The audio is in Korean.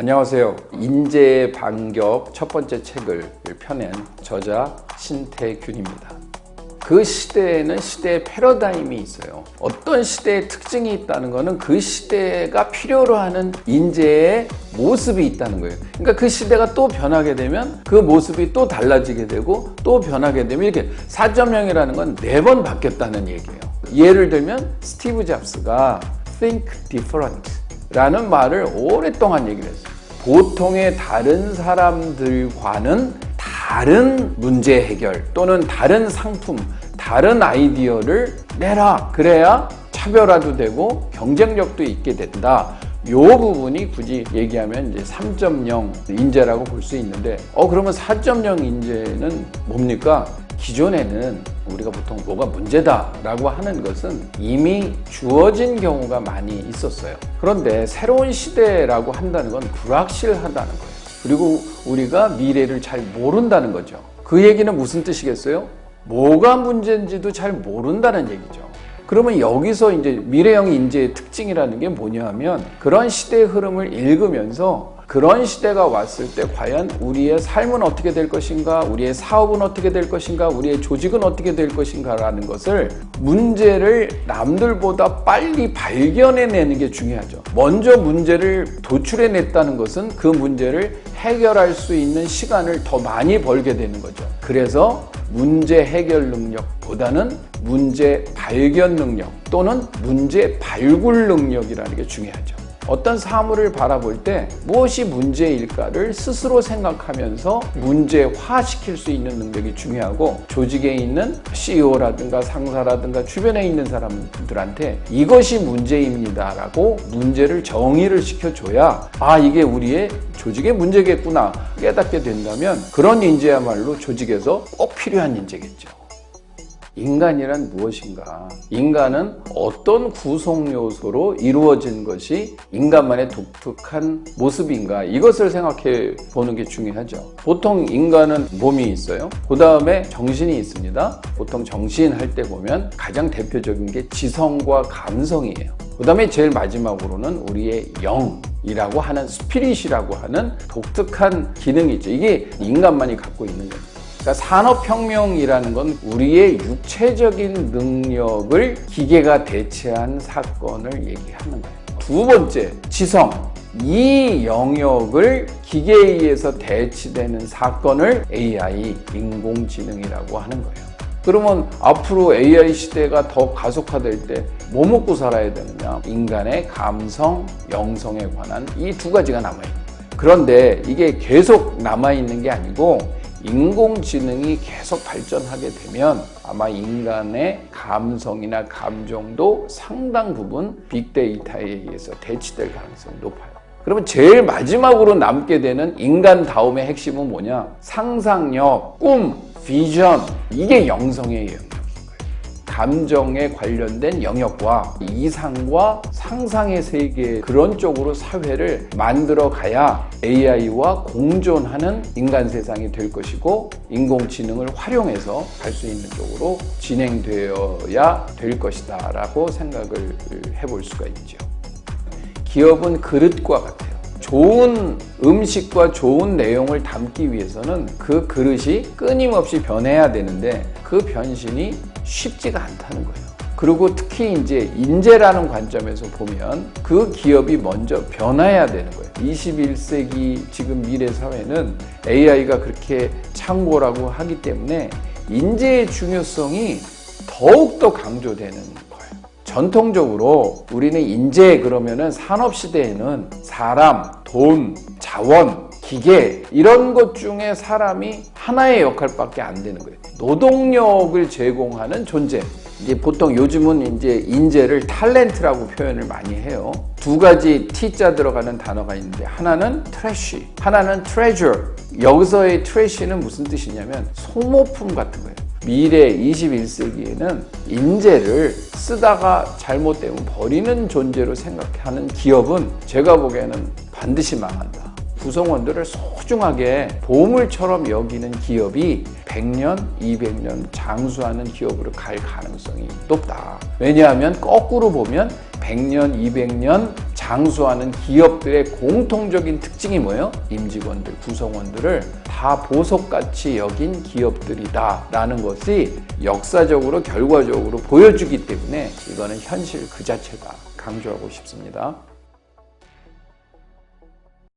안녕하세요. 인재 반격 첫 번째 책을 펴낸 저자 신태균입니다. 그 시대에는 시대의 패러다임이 있어요. 어떤 시대의 특징이 있다는 것은 그 시대가 필요로 하는 인재의 모습이 있다는 거예요. 그러니까 그 시대가 또 변하게 되면 그 모습이 또 달라지게 되고 또 변하게 되면 이렇게 4.0이라는 건 4번 바뀌었다는 얘기예요. 예를 들면 스티브 잡스가 Think Different 라는 말을 오랫동안 얘기를 했어요. 보통의 다른 사람들과는 다른 문제 해결 또는 다른 상품, 다른 아이디어를 내라. 그래야 차별화도 되고 경쟁력도 있게 된다. 이 부분이 굳이 얘기하면 이제 3.0 인재라고 볼 수 있는데 그러면 4.0 인재는 뭡니까? 기존에는 우리가 보통 뭐가 문제다라고 하는 것은 이미 주어진 경우가 많이 있었어요. 그런데 새로운 시대라고 한다는 건 불확실하다는 거예요. 그리고 우리가 미래를 잘 모른다는 거죠. 그 얘기는 무슨 뜻이겠어요? 뭐가 문제인지도 잘 모른다는 얘기죠. 그러면 여기서 이제 미래형 인재의 특징이라는 게 뭐냐 하면 그런 시대의 흐름을 읽으면서 그런 시대가 왔을 때 과연 우리의 삶은 어떻게 될 것인가, 우리의 사업은 어떻게 될 것인가, 우리의 조직은 어떻게 될 것인가라는 것을 문제를 남들보다 빨리 발견해내는 게 중요하죠. 먼저 문제를 도출해냈다는 것은 그 문제를 해결할 수 있는 시간을 더 많이 벌게 되는 거죠. 그래서 문제 해결 능력보다는 문제 발견 능력 또는 문제 발굴 능력이라는 게 중요하죠. 어떤 사물을 바라볼 때 무엇이 문제일까를 스스로 생각하면서 문제화시킬 수 있는 능력이 중요하고 조직에 있는 CEO라든가 상사라든가 주변에 있는 사람들한테 이것이 문제입니다라고 문제를 정의를 시켜줘야 이게 우리의 조직의 문제겠구나 깨닫게 된다면 그런 인재야말로 조직에서 꼭 필요한 인재겠죠. 인간이란 무엇인가? 인간은 어떤 구성 요소로 이루어진 것이 인간만의 독특한 모습인가? 이것을 생각해 보는 게 중요하죠. 보통 인간은 몸이 있어요. 그 다음에 정신이 있습니다. 보통 정신 할 때 보면 가장 대표적인 게 지성과 감성이에요. 그 다음에 제일 마지막으로는 우리의 영이라고 하는 스피릿이라고 하는 독특한 기능이 있죠. 이게 인간만이 갖고 있는 거예요. 그러니까 산업혁명이라는 건 우리의 육체적인 능력을 기계가 대체한 사건을 얘기하는 거예요. 두 번째, 지성. 이 영역을 기계에 의해서 대치되는 사건을 AI, 인공지능이라고 하는 거예요. 그러면 앞으로 AI 시대가 더 가속화될 때 뭐 먹고 살아야 되느냐? 인간의 감성, 영성에 관한 이 두 가지가 남아있는 거예요. 그런데 이게 계속 남아있는 게 아니고 인공지능이 계속 발전하게 되면 아마 인간의 감성이나 감정도 상당 부분 빅데이터에 의해서 대치될 가능성이 높아요. 그러면 제일 마지막으로 남게 되는 인간 다음의 핵심은 뭐냐? 상상력, 꿈, 비전, 이게 영성의 영역인 거예요. 감정에 관련된 영역과 이상과 상상의 세계 그런 쪽으로 사회를 만들어 가야 AI와 공존하는 인간 세상이 될 것이고 인공지능을 활용해서 갈 수 있는 쪽으로 진행되어야 될 것이다 라고 생각을 해볼 수가 있죠. 기업은 그릇과 같아요. 좋은 음식과 좋은 내용을 담기 위해서는 그 그릇이 끊임없이 변해야 되는데 그 변신이 쉽지가 않다는 거예요. 그리고 특히 이제 인재라는 관점에서 보면 그 기업이 먼저 변해야 되는 거예요. 21세기 지금 미래 사회는 AI가 그렇게 창고라고 하기 때문에 인재의 중요성이 더욱더 강조되는 거예요. 전통적으로 우리는 인재 그러면은 산업시대에는 사람, 돈, 자원, 기계 이런 것 중에 사람이 하나의 역할밖에 안 되는 거예요. 노동력을 제공하는 존재. 이제 보통 요즘은 이제 인재를 탤런트라고 표현을 많이 해요. 두 가지 T자 들어가는 단어가 있는데 하나는 트래쉬, 하나는 트레저. 여기서의 트래쉬는 무슨 뜻이냐면 소모품 같은 거예요. 미래 21세기에는 인재를 쓰다가 잘못되면 버리는 존재로 생각하는 기업은 제가 보기에는 반드시 망한다. 구성원들을 소중하게 보물처럼 여기는 기업이 100년, 200년 장수하는 기업으로 갈 가능성이 높다. 왜냐하면 거꾸로 보면 100년, 200년 장수하는 기업들의 공통적인 특징이 뭐예요? 임직원들, 구성원들을 다 보석같이 여긴 기업들이다라는 것이 역사적으로 결과적으로 보여주기 때문에 이거는 현실 그 자체다 강조하고 싶습니다.